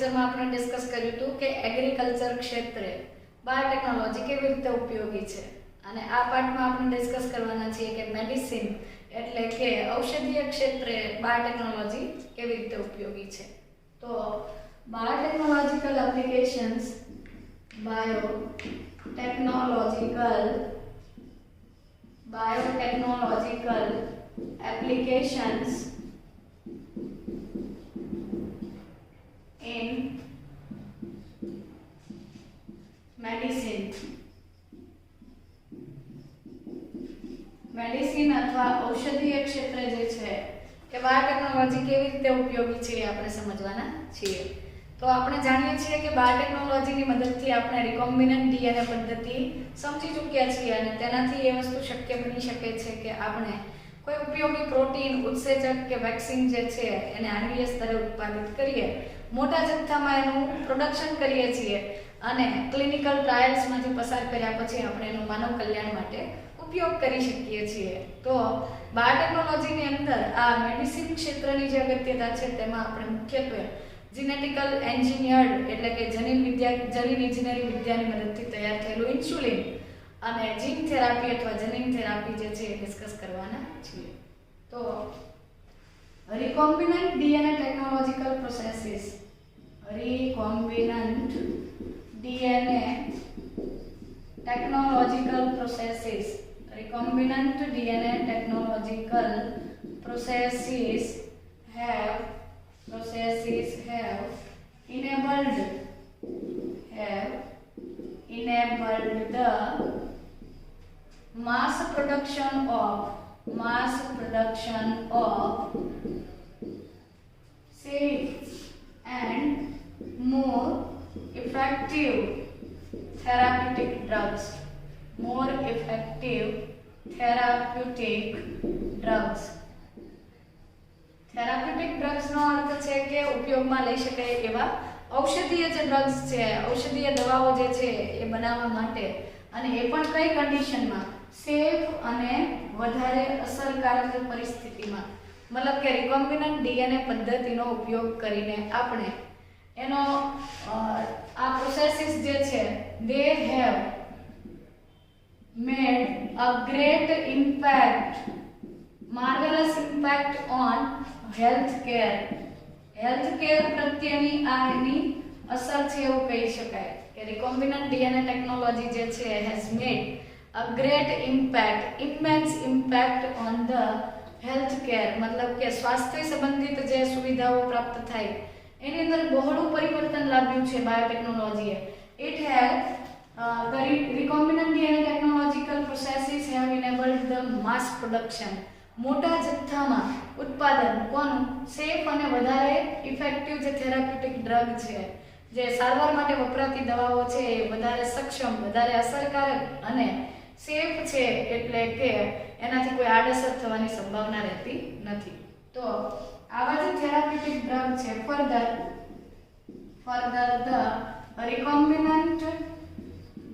લેક્ચરમાં આપણે ડિસ્કસ કર્યું હતું કે એગ્રીકલ્ચર ક્ષેત્રે બાયોટેકનોલોજી કેવી રીતે ઉપયોગી છે અને આ પાઠમાં આપણે ડિસ્કસ કરવાના છીએ કે મેડિસિન એટલે કે ઔષધીય ક્ષેત્રે બાયોટેકનોલોજી કેવી રીતે ઉપયોગી છે. તો biotechnological applications biotechnological applications in medicine અથવા ઔષધીય ક્ષેત્રે જે છે કે બાયોટેકનોલોજી કેવી રીતે ઉપયોગી છે એ આપણે સમજવાના છીએ. તો આપણે જાણીએ છીએ કે બાયોટેકનોલોજીની મદદથી આપણે રિકોમ્બિનન્ટ ડીએનએ પદ્ધતિ સમજી ચૂક્યા છીએ અને તેનાથી એ વસ્તુ શક્ય બની શકે છે કે આપણે કોઈ ઉપયોગી પ્રોટીન, ઉત્સેચક કે વેક્સિન જે છે એને આણ્વીય સ્તરે ઉત્પાદિત કરીએ, મોટા જથ્થામાં એનું પ્રોડક્શન કરીએ છીએ અને ક્લિનિકલ ટ્રાયલ્સમાંથી પસાર કર્યા પછી આપણે એનું માનવ કલ્યાણ માટે ઉપયોગ કરી શકીએ છીએ. તો બાયોટેકનોલોજીની અંદર આ મેડિસિન ક્ષેત્રની જે અગત્યતા છે તેમાં આપણે મુખ્યત્વે જીનેટિકલ એન્જિનિયર્ડ એટલે કે જનીન ઇજનેરી વિદ્યાની મદદથી તૈયાર થયેલું ઇન્સ્યુલિન અને જીન થેરાપી અથવા જનીન થેરાપી જે છે એ ડિસ્કસ કરવાના છીએ. તો recombinant DNA technological processes recombinant DNA technological processes have enabled the mass production of safe and more effective therapeutic drugs. Therapeutic ડ્રગ્સનો અર્થ છે કે ઉપયોગમાં લઈ શકાય એવા ઔષધીય જે ડ્રગ્સ છે, ઔષધીય દવાઓ જે છે એ બનાવવા માટે, અને એ પણ કઈ કન્ડિશનમાં, સેફ અને વધારે અસરકારક પરિસ્થિતિમાં. મતલબ કે રિકોમ્બિનન્ટ ડીએનએ પદ્ધતિનો ઉપયોગ કરીને આપણે એનો આ પ્રોસેસીસ જે છે they have made a great impact, marvelous impact on healthcare પ્રત્યેની આ એની અસર છે એવું કહી શકાય કે રિકોમ્બિનન્ટ ડીએનએ ટેકનોલોજી જે છે has made a great impact, immense impact on the healthcare. મતલબ કે સ્વાસ્થ્ય સંબંધિત જે સુવિધાઓ પ્રાપ્ત થાય એની અંદર બહોળું પરિવર્તન લાવ્યું છે બાયોટેકનોલોજીએ. It has the recombinant DNA technological processes have enabled the mass production, મોટા જથ્થામાં ઉત્પાદન કોનું, સેફ અને વધારે ઇફેક્ટિવ જે થેરાપ્યુટિક ડ્રગ છે, જે સારવાર માટે વપરાતી દવાઓ છે એ વધારે સક્ષમ, વધારે અસરકારક અને સેફ છે, એટલે કે એનાથી કોઈ આડઅસર થવાની સંભાવના રહેતી નથી. તો આવા જે થેરાપ્યુટિક ડ્રગ છે further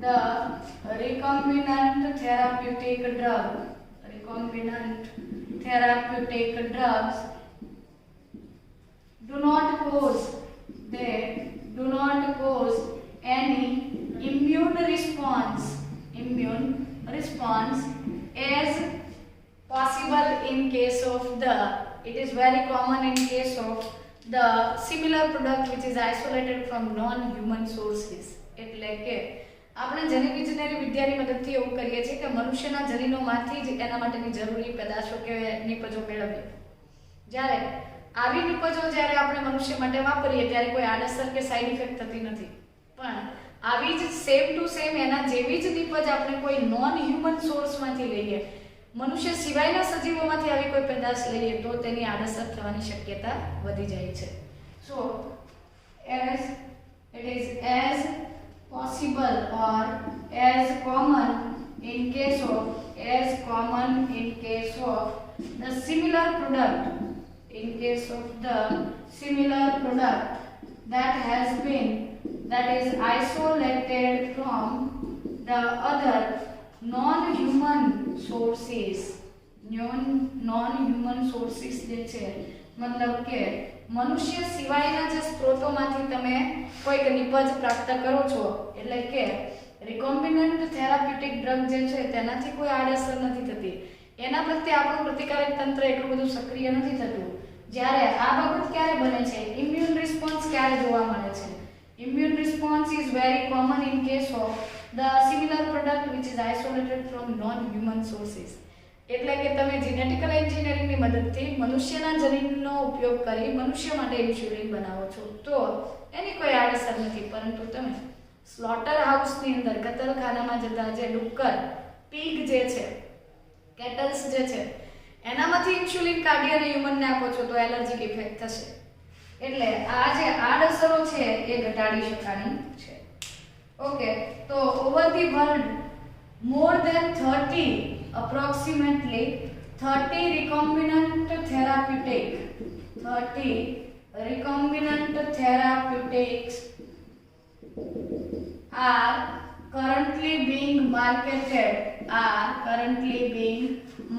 the recombinant therapeutic drugs do not cause any immune response as possible in case of it is very common in case of the similar product which is isolated from non-human sources. એટલે કે આપણે જનીન ઇજનેરી વિદ્યાની મદદથી એવું કરીએ છીએ કે મનુષ્યના જનીનોમાંથી જ એના માટેની જરૂરી પેદાશો કે નિપજો મેળવીએ. જ્યારે આવી નિપજો જ્યારે આપણે મનુષ્ય માટે વાપરીએ ત્યારે કોઈ આડઅસર કે સાઇડ ઇફેક્ટ થતી નથી, પણ આવી જ સેમ ટુ સેમ એના જેવી જ નિપજ આપણે કોઈ નોન હ્યુમન સોર્સમાંથી લઈએ, મનુષ્ય સિવાયના સજીવોમાંથી આવી કોઈ પેદાશ લઈએ તો તેની આડઅસર થવાની શક્યતા વધી જાય છે. સો it is as possible or as common in case of the similar product that is isolated from the other non-human sources જે છે મતલબ કે મનુષ્ય સિવાયના જે સ્ત્રોતોમાંથી તમે કોઈક નિપજ પ્રાપ્ત કરો છો, એટલે કે રિકોમ્બિનન્ટ થેરાપ્યુટિક ડ્રગ જે છે તેનાથી કોઈ આડઅસર નથી થતી, એના પ્રત્યે આપણું પ્રતિકારક તંત્ર એટલું બધું સક્રિય નથી થતું. જ્યારે આ બાબત ક્યારે બને છે? ઇમ્યુન રિસ્પોન્સ ક્યારે જોવા મળે છે? Immune response is very common in case of the similar product which is isolated from non human sources. એટલે કે તમે જેનેટિકલ એન્જિનિયરિંગની મદદથી મનુષ્યના જનીનનો ઉપયોગ કરી મનુષ્ય માટે ઇન્સ્યુલિન બનાવો છો, તો એની કોઈ આડઅસર નથી. પરંતુ તમે સ્લોટર હાઉસની અંદર કતલખાનામાં જતા જે ડુક્કર, પીગ જે છે, કેટલ્સ જે છે, એનામાંથી ઇન્સ્યુલિન કાઢી અને હ્યુમનને આપો છો તો એલર્જીક ઇફેક્ટ થશે. એટલે આ જે આડઅસરો છે એ ઘટાડી શકાય છે. ઓકે, તો over the world more than 30 approximately 30 recombinant therapeutics are currently being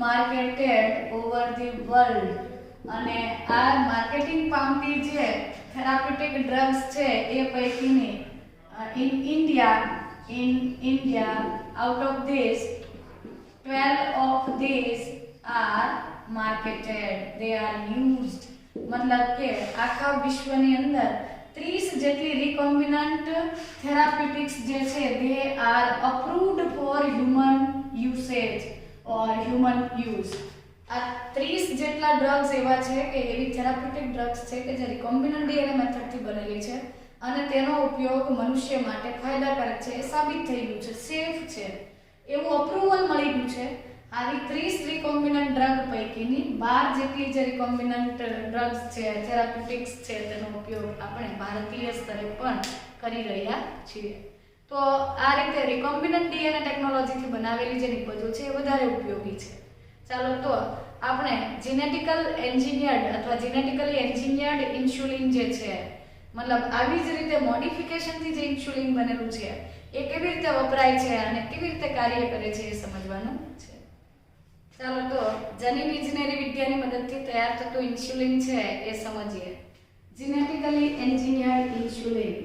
marketed over the world. અને આ માર્કેટિંગ પામતી જે થેરાપ્યુટિક ડ્રગ્સ છે એ પૈકીની in India out of this 12 of these are marketed, they are used. मतलब કે આખા વિશ્વની અંદર 30 જેટલી recombinant therapeutics જે છે they are approved for human usage or human use. આ 30 જેટલા ડ્રગ્સ એવા છે કે એવી થેરાપ્યુટિક ડ્રગ્સ છે કે જે recombinant DNA મેથડથી બનેલી છે અને તેનો ઉપયોગ મનુષ્ય માટે ફાયદાકારક છે, એ સાબિત થઈ ગયું છે, સેફ છે, એવું અપ્રુવલ મળી ગયું છે. આવી 30 રિકોમ્બિનન્ટ ડ્રગ પૈકીની 12 જેટલી જે રિકોમ્બિનન્ટ ડ્રગ્સ છે, થેરાપ્યુટિક્સ છે, તેનો ઉપયોગ આપણે ભારતીય સ્તરે પણ કરી રહ્યા છીએ. તો આ રીતે રિકોમ્બિનન્ટ ડીએનએ ટેકનોલોજીથી બનાવેલી જે નિપજો છે એ વધારે ઉપયોગી છે. ચાલો તો આપણે જેનેટિકલ એન્જિનિયર્ડ અથવા જેનેટિકલી એન્જિનિયર્ડ ઇન્સ્યુલિન જે છે, મતલબ આવી જ રીતે મોડિફિકેશનથી જે ઇન્સ્યુલિન બનેલું છે એ કેવી રીતે વપરાય છે અને કેવી રીતે કાર્ય કરે છે એ સમજવાનું છે. ચાલો તો જનીન ઇજનેરી વિદ્યાની મદદથી તૈયાર થતું ઇન્સ્યુલિન છે એ સમજીએ. Genetically engineered insulin,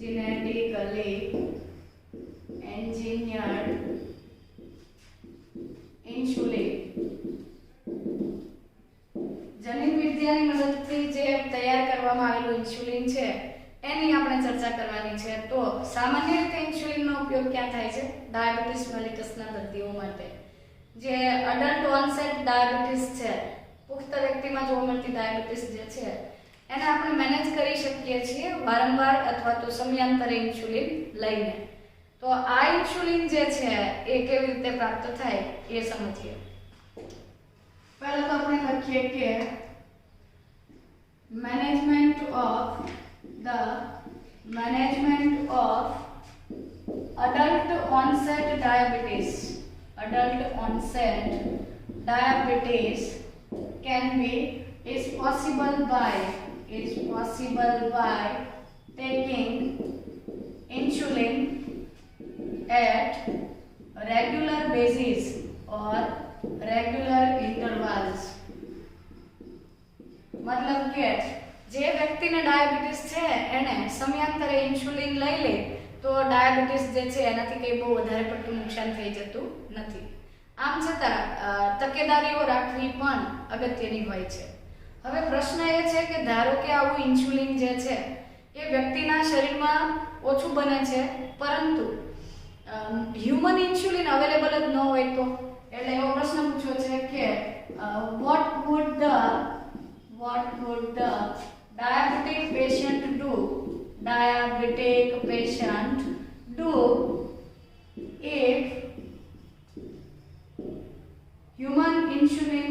genetically engineered insulin જનીન વિદ્યાની મદદથી જે તૈયાર કરવામાં આવેલું ઇન્સ્યુલિન છે એની આપણે ચર્ચા કરવાની છે. તો સામાન્ય રીતે ઇન્સ્યુલિનનો ઉપયોગ ક્યાં થાય છે? ડાયાબિટીસ મેલિટસના દર્દીઓ માટે. જે અડલ્ટ ઓનસેટ ડાયાબિટીસ છે, પુખ્ત વ્યક્તિમાં જોવા મળતી ડાયાબિટીસ જે છે એને આપણે મેનેજ કરી શકીએ છીએ વારંવાર અથવા તો સમયાંતરે ઇન્સ્યુલિન લઈને. તો આ ઇન્સ્યુલિન જે છે એ કેવી રીતે પ્રાપ્ત થાય એ સમજીએ. પહેલા તો આપણે લખીએ કે management of adult onset diabetes is possible by taking insulin at regular basis or regular intervals. मतलब કે જે વ્યક્તિને ડાયાબિટીસ છે એને સમયાંતરે ઇન્સ્યુલિન લઈ લે તો ડાયાબિટીસ જે છે એનાથી કંઈ બહુ વધારે પડતું નુકસાન થઈ જતું નથી. આમ છતાં તકેદારીઓ રાખવી પણ અગત્યની હોય છે. હવે પ્રશ્ન એ છે કે ધારો કે આવું ઇન્સ્યુલિન જે છે એ વ્યક્તિના શરીરમાં ઓછું બને છે પરંતુ હ્યુમન ઇન્સ્યુલિન અવેલેબલ જ ન હોય તો, એટલે એવો પ્રશ્ન પૂછ્યો છે કે what would the diabetic patient do if human insulin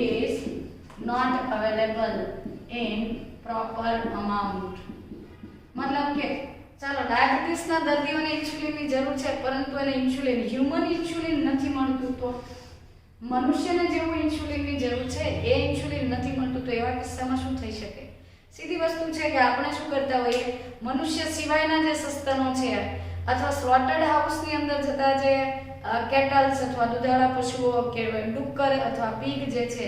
is not available in proper amount. मतलब કે ચાલો ડાયાબિટીસના દર્દીઓને ઇન્સ્યુલિનની જરૂર છે પરંતુ એને હ્યુમન ઇન્સ્યુલિન નથી મળતું, તો મનુષ્યને જેવું ઇન્સ્યુલિનની જરૂર છે એ ઇન્સ્યુલિન નથી મળતું, તો એવા કિસ્સામાં શું થઈ શકે? સીધી વસ્તુ છે કે આપણે શું કરતા હોઈએ, મનુષ્ય સિવાયના જે સસ્તનો છે અથવા સ્લોટર્ડ હાઉસની અંદર જતા જે કેટલ્સ અથવા દૂધાળા પશુઓ કે ડુક્કર અથવા પીગ જે છે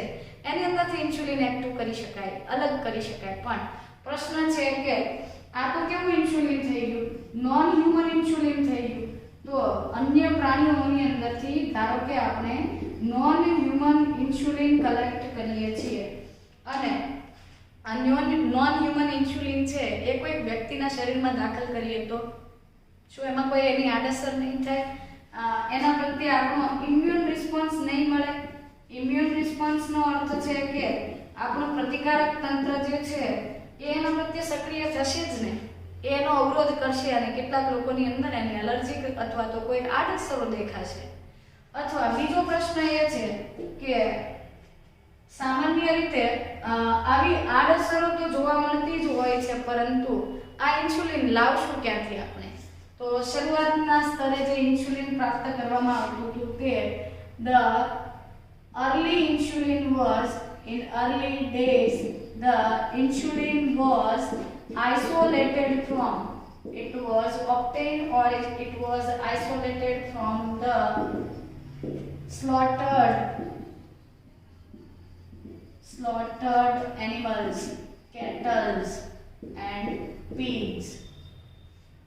એની અંદરથી ઇન્સ્યુલિન એક્ટિવ કરી શકાય, અલગ કરી શકાય. પણ પ્રશ્ન છે કે આ તો કેવું ઇન્સ્યુલિન થઈ ગયું, નોન હ્યુમન ઇન્સ્યુલિન થઈ ગયું. તો અન્ય પ્રાણીઓની અંદરથી ધારો કે આપણે નોન હ્યુમન ઇન્સ્યુલિન કલેક્ટ કરીએ છીએ અને આ નોન હ્યુમન ઇન્સ્યુલિન છે એ કોઈ વ્યક્તિના શરીરમાં દાખલ કરીએ તો શું એમાં કોઈ એની આડઅસર નહીં થાય? એના પ્રત્યે આપણો ઇમ્યુન રિસ્પોન્સ નહીં મળે. ઇમ્યુન રિસ્પોન્સનો અર્થ છે કે આપણું પ્રતિકારક તંત્ર જે છે એ એના પ્રત્યે સક્રિય થશે જ ને, એનો અવરોધ કરશે અને કેટલાક લોકોની અંદર એની એલર્જી અથવા તો કોઈ આડઅસરો દેખાશે. અથવા બીજો પ્રશ્ન એ છે કે સામાન્ય રીતે આવી આડઅસરો તો જોવા મળતી જ હોય છે, પરંતુ આ ઇન્સ્યુલિન લાવશું ક્યાંથી આપણે? તો શરૂઆતના સ્તરે જે ઇન્સ્યુલિન પ્રાપ્ત કરવામાં આવતું હતું તે the early insulin was in early days the insulin was isolated from, it was obtained or it was isolated from the slaughtered animals, cattle and pigs.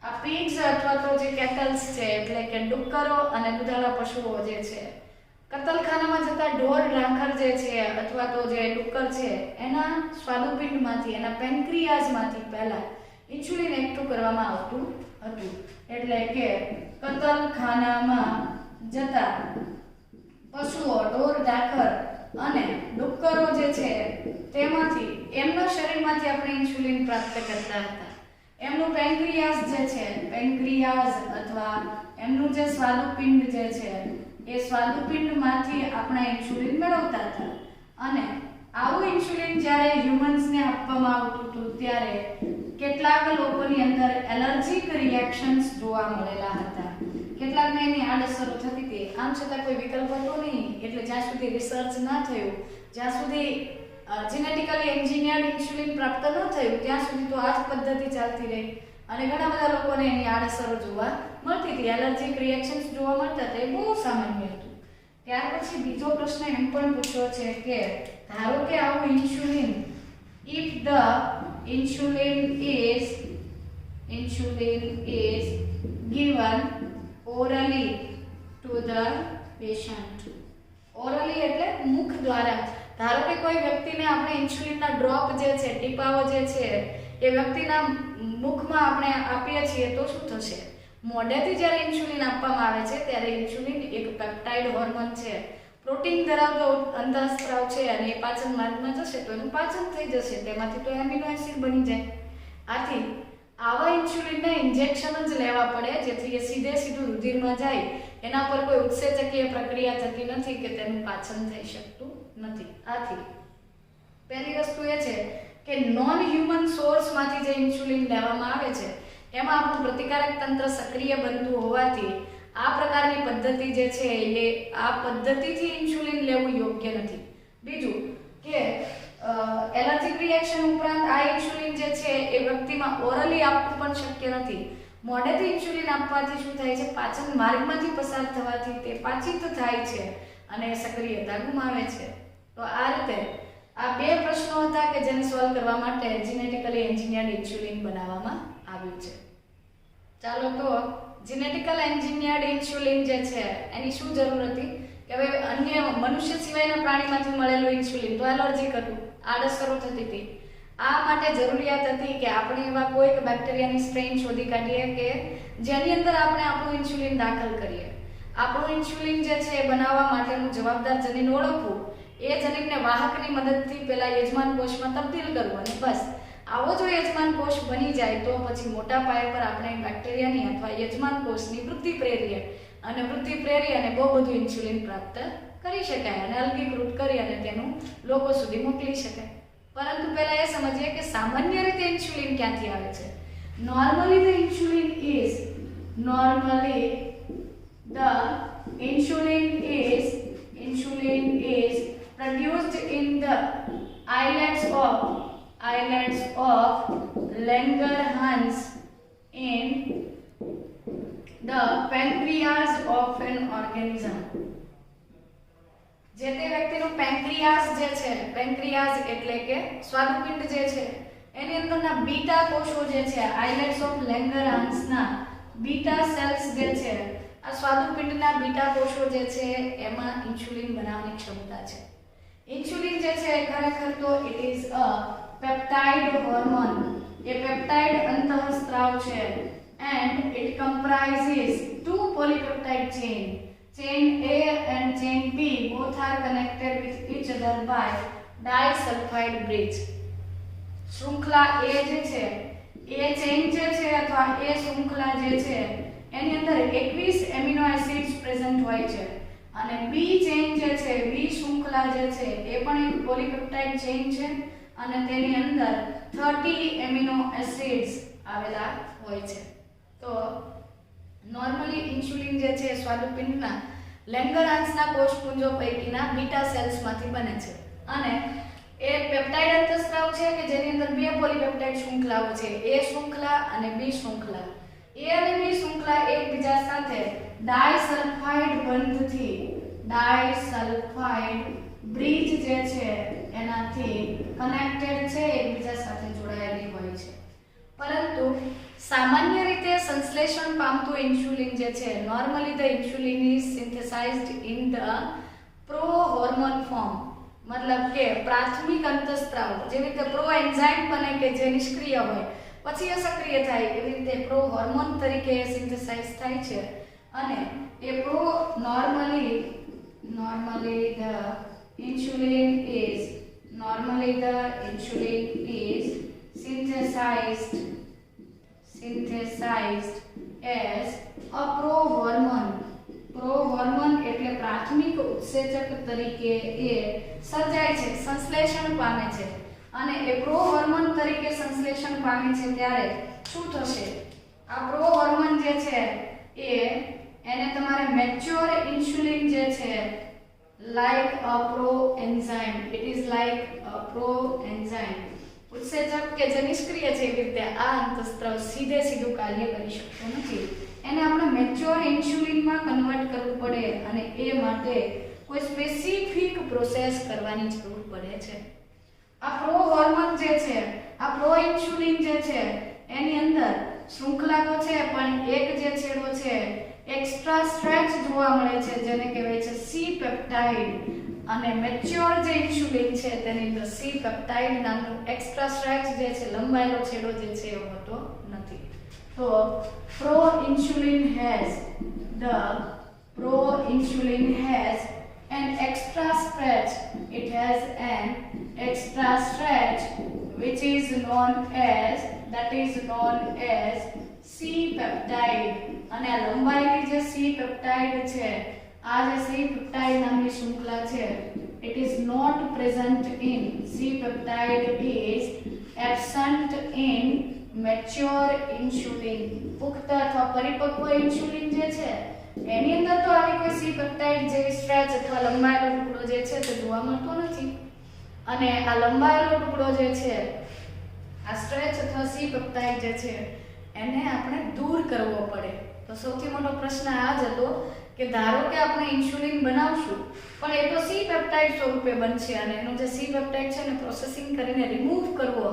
આ pigs અથવા તો જે કેટલ્સ છે એટલે કે ડુક્કરો અને દૂધાળા પશુઓ જે છે, કતલખાનામાં જતા ઢોર ઢાંખર જે છે અથવા તો જે ડુક્કર છે એના સ્વાદુપિંડમાંથી, એના પેન્ક્રિયાઝમાંથી પહેલા ઇન્સ્યુલિન એક્ટિવ કરવામાં આવતું હતું. એટલે કે કતલખાનામાં જતા પશુઓ, ઢોર ઢાંખર અને ડુક્કરો જે છે તેમાંથી એમના શરીરમાંથી આપણે ઇન્સ્યુલિન પ્રાપ્ત કરતા હતા. એમનું પેન્ક્રિયાઝ જે છે, પેન્ક્રિયાઝ અથવા એમનું જે સ્વાદુપિંડ જે છે એ સ્વાદુપિંડમાંથી આપણે ઇન્સ્યુલિન મેળવતા હતા. અને આવું ઇન્સ્યુલિન જ્યારે હ્યુમન્સને આપવામાં આવતું હતું ત્યારે કેટલાક લોકોની અંદર એલર્જીક રિએક્શન્સ જોવા મળેલા હતા. કેટલાકને એની આડઅસરો થતી હતી. આમ છતાં કોઈ વિકલ્પ હતો નહીં. એટલે જ્યાં સુધી રિસર્ચ ના થયું, જ્યાં સુધી જેનેટિકલી એન્જિનિયર્ડ ઇન્સ્યુલિન પ્રાપ્ત ન થયું ત્યાં સુધી તો આ જ પદ્ધતિ ચાલતી રહી અને ઘણા બધા લોકોને એની આડઅસરો જોવા મળતી હતી, એલર્જીક રિએક્શન્સ જોવા મળતા હતા. એ બહુ સામાન્ય હતું. ત્યાર પછી બીજો પ્રશ્ન એમ પણ પૂછ્યો છે કે ધારો કે આવું insulin, if the insulin is given orally to the patient. orally એટલે મુખ દ્વારા. ધારો કે કોઈ વ્યક્તિને આપણે ઇન્સ્યુલિનના ડ્રોપ જે છે, ટીપાઓ જે છે એ વ્યક્તિના મુખમાં આપણે આપીએ છીએ તો શું થશે? મોઢેથી જ્યારે ઇન્સ્યુલિન આપવામાં આવે છે ત્યારે ઇન્સ્યુલિન એક પેપ્ટાઇડ હોર્મોન છે, પ્રોટીન ધરાવતો અંતઃસ્ત્રાવ છે અને એ પાચન માર્ગમાં જશે તો એનું પાચન થઈ જશે, તેમાંથી તો એમિનો એસિડ બની જાય. આથી આવા ઇન્સ્યુલિનના ઇન્જેક્શન જ લેવા પડે જેથી એ સીધું રુધિરમાં જાય. એના પર કોઈ ઉત્સેચકીય પ્રક્રિયા થતી નથી કે તેનું પાચન થઈ શકતું નથી. આથી પહેલી વસ્તુ એ છે કે નોન હ્યુમન સોર્સમાંથી જે ઇન્સ્યુલિન લેવામાં આવે છે એમાં આપણું પ્રતિકારક તંત્ર સક્રિય બનતું હોવાથી આ પ્રકારની પદ્ધતિ જે છે એ આ પદ્ધતિથી ઇન્સ્યુલિન લેવું યોગ્ય નથી. બીજું કે એલર્જીક રિએક્શન ઉપરાંત આ ઇન્સ્યુલિન જે છે એ વ્યક્તિમાં ઓરલી આપવું પણ શક્ય નથી. મોઢેથી ઇન્સ્યુલિન આપવાથી શું થાય છે? પાચન માર્ગમાંથી પસાર થવાથી તે પાચિત થાય છે અને સક્રિયતા ગુમાવે છે. તો આ રીતે આ બે પ્રશ્નો હતા કે જેને સોલ્વ કરવા માટે જેનેટિકલી એન્જિનિયર્ડ ઇન્સ્યુલિન બનાવવામાં આવ્યું છે. ચાલો તો જેનેટિકલ એન્જિનિયર્ડ ઇન્સ્યુલિન જે છે એની શું જરૂર હતી કે હવે અન્ય મનુષ્ય સિવાયના પ્રાણીમાંથી મળેલું ઇન્સ્યુલિન તો એલર્જીક હતું, આડઅસરો થતી હતી. આ માટે જરૂરિયાત હતી કે આપણે એવા કોઈક બેક્ટેરિયાની સ્ટ્રેન શોધી કાઢીએ કે જેની અંદર આપણે આપણું ઇન્સ્યુલિન દાખલ કરીએ. આપણું ઇન્સ્યુલિન જે છે એ બનાવવા માટેનું જવાબદાર જનીન ઓળખવું, એ જનીનને વાહકની મદદથી પેલા યજમાન કોષમાં તબદીલ કરવું અને બસ આવો જો યજમાન કોષ બની જાય તો પછી મોટા પાયે પર આપણે બેક્ટેરિયાની અથવા યજમાન કોષની વૃદ્ધિ પ્રેરીએ અને બહુ બધું ઇન્સ્યુલિન પ્રાપ્ત કરી શકાય અને અલગીકૃત કરી અને તેનું લોકો સુધી મોકલી શકાય. પરંતુ પહેલા એ સમજીએ કે સામાન્ય રીતે ઇન્સ્યુલિન ક્યાંથી આવે છે. Normally the insulin is produced in the islets of Langerhans in the pancreas of an organism. જે તે વ્યક્તિનું પેન્ક્રિયાસ જે છે, પેન્ક્રિયાસ એટલે કે સ્વાદુપિંડ જે છે એની અંદરના બીટા કોષો જે છે, આઇલેટ્સ ઓફ લેંગરહાન્સના બીટા સેલ્સ જે છે, આ સ્વાદુપિંડના બીટા કોષો જે છે એમાં ઇન્સ્યુલિન બનાવવાની ક્ષમતા છે. ઇન્સ્યુલિન જે છે ખરેખર તો it is a peptide hormone. એ પેપ્ટાઇડ અંતઃસ્ત્રાવ છે and it comprises two polypeptide chain A and chain B both are connected with each other by disulfide bridge. શૃંખલા A જે છે, A ચેઇન જે છે અથવા A શૃંખલા જે છે એની અંદર 21 એમિનો એસિડ્સ પ્રેઝન્ટ હોય છે અને B ચેઇન જે છે, B શૃંખલા જે છે એ પણ એક પોલીપેપ્ટાઇડ ચેઇન છે અને તેની અંદર 30 એમિનો એસિડ્સ આવેલા હોય છે. તો નોર્મલી ઇન્સ્યુલિન જે છે સ્વાદુપિંડના લેંગરહાન્સના કોષપુંજો પૈકીના બીટા સેલ્સમાંથી બને છે અને એ પેપ્ટાઇડ અંતઃસ્ત્રાવ છે કે જેની અંદર બે પોલીપેપ્ટાઇડ શૃંખલાઓ છે, A શૃંખલા અને B શૃંખલા. A અને B શૃંખલા એકબીજા સાથે ડાયસલ્ફાઇડ બંધથી, ડાયસલ્ફાઇડ બ્રિજ જે છે એનાથી કનેક્ટેડ છે, એકબીજા સાથે જોડાયેલી હોય છે. પરંતુ સામાન્ય રીતે સંશ્લેષણ પામતું ઇન્સ્યુલિન જે છે, normally the insulin is synthesised in the prohormone form. મતલબ કે પ્રાથમિક અંતઃસ્ત્રાવ જેવી રીતે પ્રો એન્ઝાઇમ બને કે જે નિષ્ક્રિય હોય પછી એ સક્રિય થાય, એવી રીતે પ્રો હોર્મોન તરીકે સિન્થેસાઇઝ થાય છે અને એ pro normally the insulin is synthesized as a prohormone એટલે પ્રાથમિક ઉત્સેચક તરીકે એ સર્જાય છે, સંશ્લેષણ પામે છે અને એ પ્રોહોર્મોન તરીકે સંશ્લેષણ પામે છે ત્યારે શું થશે? આ પ્રોહોર્મોન જે છે એને તમારે મેચ્યોર ઇન્સ્યુલિન જે છે like a proenzyme, it is like a proenzyme ઉત્સેચક કે જે નિષ્ક્રિય છે એવી રીતે આ અંતઃસ્ત્રાવ સીધું કાર્ય કરી શકતો નથી. એને આપણે મેચ્યોર ઇન્સ્યુલિનમાં કન્વર્ટ કરવું પડે અને એ માટે કોઈ સ્પેસિફિક પ્રોસેસ કરવાની જરૂર પડે છે. આ પ્રો હોર્મોન જે છે, આ પ્રો ઇન્સ્યુલિન જે છે એની અંદર શૃંખલા તો છે પણ એક જે છેડો છે એક્સ્ટ્રા સ્ટ્રેચ જોવા મળે છે જેને કહેવાય છે સી પેપ્ટાઇડ અને મેચ્યોર જે ઇન્સ્યુલિન છે તેની અંદર સી પેપ્ટાઇડ નામનું એક્સ્ટ્રા સ્ટ્રેચ જે છે લંબાયેલો છેડો જે છે એ હોતો નથી. તો pro insulin has an extra stretch. It has an extra stretch which is known as C peptide. અને આ લંબાયેલી જે C peptide છે, આ જે C peptide નામની શૃંખલા છે, it is not present in C peptide is absent in mature insulin. પુખ્ત અથવા પરિપક્વ ઇન્સ્યુલિન જે છે એની અંદર તો આવી કોઈ સી પેપ્ટાઇડ જેવી સ્ટ્રેચ અથવા લંબાયેલો ટુકડો જે છે તે જોવા મળતો નથી અને આ લંબાયેલો ટુકડો જે છે, આ સ્ટ્રેચ અથવા સી પેપ્ટાઇડ જે છે એને આપણે દૂર કરવો પડે. તો સૌથી મોટો પ્રશ્ન આ જ હતો કે ધારો કે આપણે ઇન્સ્યુલિન બનાવશું પણ એ તો સી પેપ્ટાઇડ સ્વરૂપે બનશે અને એનું જે સી પેપ્ટાઇડ છે એને પ્રોસેસિંગ કરીને રિમૂવ કરવો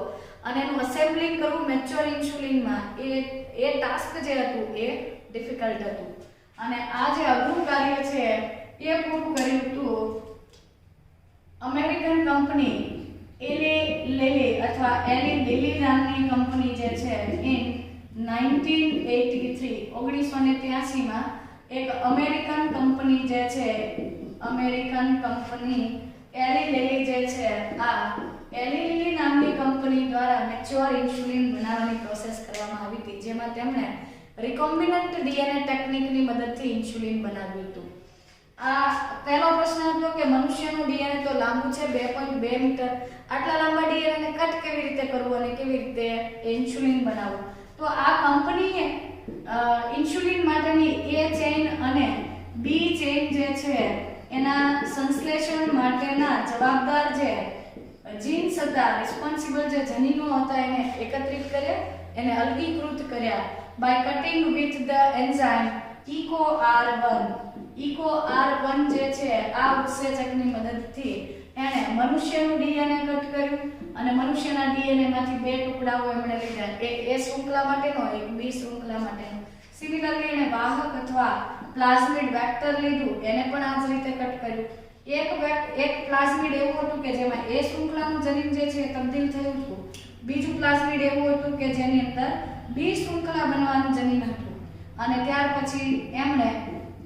અને એનું અસેમ્બલિંગ કરવું મેચ્યોર ઇન્સ્યુલિનમાં એ ટાસ્ક જે હતું એ ડિફિકલ્ટ હતું અને આ જે અઘરું કાર્ય છે એ પૂરું કર્યું હતું અમેરિકન કંપની એલી લિલી નામની કંપની જે છે ઇન 1983 માં એક અમેરિકન કંપની જે છે, અમેરિકન કંપની એલી લિલી જે છે, આ એલી લિલી નામની કંપની દ્વારા મેચ્યોર ઇન્સ્યુલિન બનાવવાની પ્રોસેસ કરવામાં આવી હતી જેમાં તેમણે રિકોમ્બિનન્ટ ડીએનએ ટેકનિકની મદદથી ઇન્સ્યુલિન બનાવ્યું હતું. આ પહેલો પ્રશ્ન હતો કે મનુષ્યનું ડીએનએ તો લાંબુ છે 2.2 મીટર, આટલા લાંબા ડીએનએ કટ કેવી રીતે કરવું અને કેવી રીતે ઇન્સ્યુલિન બનાવવું? તો આ કંપનીએ ઇન્સ્યુલિન માટેની A ચેઇન અને B ચેઇન જે છે એના સંશ્લેષણ માટેના જવાબદાર જે જીન્સ હતા, રિસ્પોન્સિબલ જે જનીનો હતા એને એકત્રિત કર્યા, એને અલગીકૃત કર્યા by cutting with the enzyme EcoR1. Eco R1 જે છે આ ઉત્સેચકની મદદથી એણે મનુષ્યનું ડીએનએ કટ કર્યું અને મનુષ્યના ડીએનએ માંથી બે ટુકડાઓ એમણે લીધા, એક A શૃંખલા માટેનો, એક B શૃંખલા માટેનો. સિમિલરલી એણે વાહક અથવા પ્લાઝમિડ વેક્ટર લીધું, એને પણ આ જ રીતે કટ કર્યું. એક પ્લાઝમિડ એવું હતું કે જેમાં A શૃંખલાનું જનીન જે છે તબદીલ થયું હતું, બીજું પ્લાઝમિડ એવું હતું કે જેની અંદર B શૃંખલા બનવાનું જનીન હતું. અને ત્યાર પછી એમણે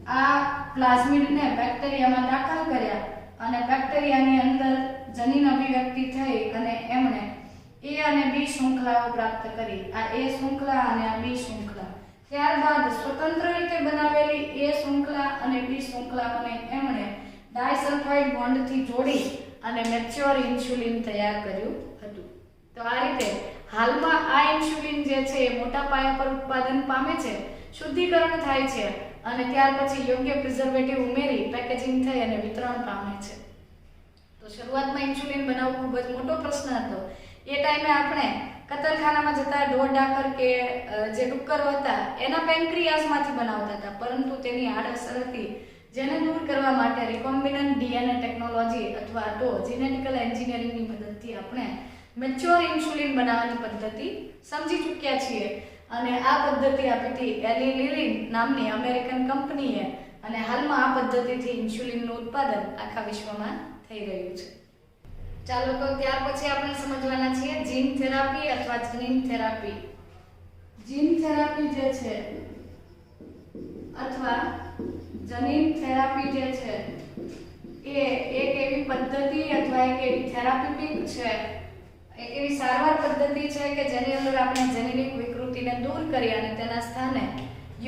આ પ્લાઝમિડને બેક્ટેરિયામાં દાખલ કર્યા અને બેક્ટેરિયાની અંદર જનીન અભિવ્યક્તિ થઈ અને એમણે A અને B શૃંખલાઓ પ્રાપ્ત કરી, આ A શૃંખલા અને આ B શૃંખલા. ત્યારબાદ સ્વતંત્ર રીતે બનાવેલી A શૃંખલા અને B શૃંખલાઓને એમણે ડાયસલ્ફાઇડ બોન્ડથી જોડી અને મેચ્યોર ઇન્સ્યુલિન તૈયાર કર્યું હતું. તો આ રીતે હાલમાં આ ઇન્સ્યુલિન જે છે એ મોટા પાયા પર ઉત્પાદન પામે છે, શુદ્ધિકરણ થાય છે અને ત્યાર પછી યોગ્ય પ્રિઝર્વેટિવ ઉમેરી પેકેજિંગ થઈ અને વિતરણ પામે છે. તો શરૂઆતમાં ઇન્સ્યુલિન બનાવવું ખૂબ જ મોટો પ્રશ્ન હતો. એ ટાઈમે આપણે કતલખાનામાં જતા ઢોર ડાકર કે જે ડુક્કરો હતા એના પેન્ક્રિયાસમાંથી બનાવતા હતા, પરંતુ તેની આડઅસર હતી જેને દૂર કરવા માટે રિકોમ્બિનન્ટ ડીએનએ ટેકનોલોજી અથવા તો જીનેટિકલ એન્જિનિયરિંગની મદદથી આપણે મેચ્યોર ઇન્સ્યુલિન બનાવવાની પદ્ધતિ સમજી ચૂક્યા છીએ. અને આ પદ્ધતિ આપી હતી એલી લિલિન નામની અમેરિકન કંપનીએ અને હાલમાં આ પદ્ધતિથી ઇન્સ્યુલિનનું ઉત્પાદન આખા વિશ્વમાં થઈ રહ્યું છે. ચાલો તો ત્યાર પછી આપણે સમજવાના છીએ જીન થેરાપી અથવા જનીન થેરાપી. જીન થેરાપી જે છે અથવા જનીન થેરાપી જે છે એ એક એવી પદ્ધતિ અથવા એક એવી થેરાપ્યુટિક છે, એક એવી સારવાર પદ્ધતિ છે કે જેની અંદર આપણે જેનેટિક વિકૃતિને દૂર કરી અને તેના સ્થાને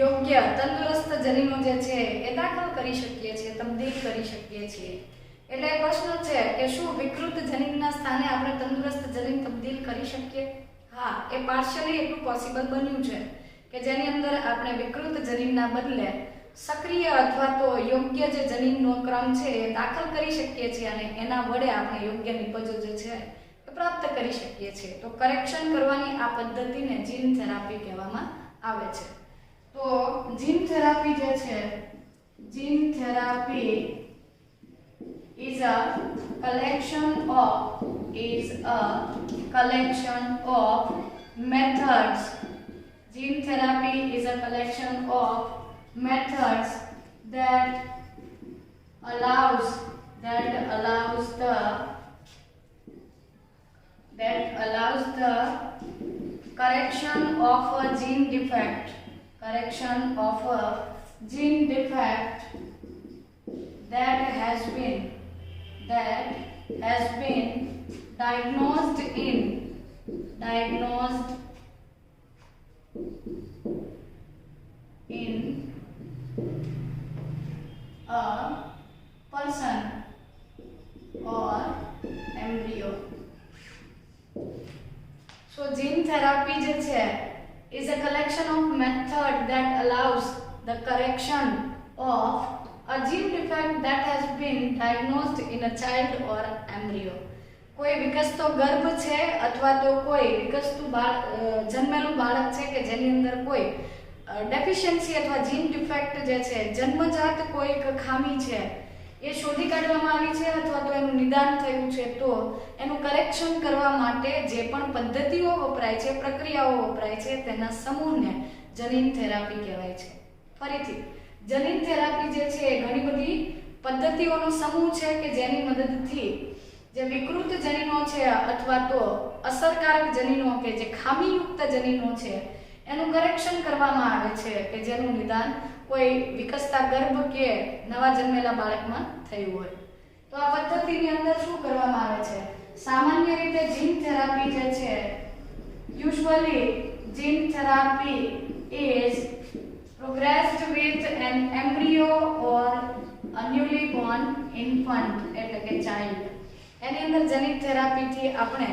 યોગ્ય તંદુરસ્ત જનીનો જે છે એ દાખલ કરી શકીએ છીએ, તબદીલ કરી શકીએ છીએ. એટલે પ્રશ્ન છે કે શું વિકૃત જનીનના સ્થાને આપણે તંદુરસ્ત જનીન તબદીલ કરી શકીએ? હા, એ પાર્શિયલી એટલું પોસિબલ બન્યું છે કે જેની અંદર આપણે વિકૃત જનીનના બદલે સક્રિય અથવા તો યોગ્ય જે જનીનનો ક્રમ છે એ દાખલ કરી શકીએ છીએ અને એના વડે આપણે યોગ્ય નિપજો જે છે એ પ્રાપ્ત કરી શકીએ છીએ. તો કરેક્શન કરવાની આ પદ્ધતિને જીન થેરાપી કહેવામાં આવે છે. તો જીન થેરાપી જે છે, જીન therapy is a collection of methods. Gene therapy is a collection of methods that allows the correction of a gene defect that has been diagnosed in a person or embryo. So gene therapy જે છે is a collection of method that allows the correction of a gene defect that has been diagnosed in a child or embryo. કોઈ વિકસતો ગર્ભ છે અથવા તો કોઈ વિકસતું જન્મેલું બાળક છે કે જેની અંદર કોઈ ડેફિશિયન્સી અથવા જીન ડિફેક્ટ જે છે, જન્મજાત કોઈક ખામી છે એ શોધી કાઢવામાં આવી છે અથવા તો એનું નિદાન થયું છે, તો એનું કરેક્શન કરવા માટે જે પણ પદ્ધતિઓ વપરાય છે, પ્રક્રિયાઓ વપરાય છે તેના સમૂહને જનીન થેરાપી કહેવાય છે. ફરીથી જનીન થેરાપી જે છે એ ઘણી બધી પદ્ધતિઓનો સમૂહ છે કે જેની મદદથી જે વિકૃત જનીનો છે અથવા તો અસરકારક જનીનો કે જે ખામીયુક્ત જનીનો છે એનું કરેક્શન કરવામાં આવે છે કે જેનું નિદાન કોઈ વિકસતા ગર્ભ કે નવા જન્મેલા બાળકમાં થયું હોય. તો આ પદ્ધતિની અંદર શું કરવામાં આવે છે? સામાન્ય રીતે જીન થેરાપી જે છે, usually gene therapy is progressed with an embryo or a newly born infant એટલે કે child. એની અંદર જનીન થેરાપીથી આપણે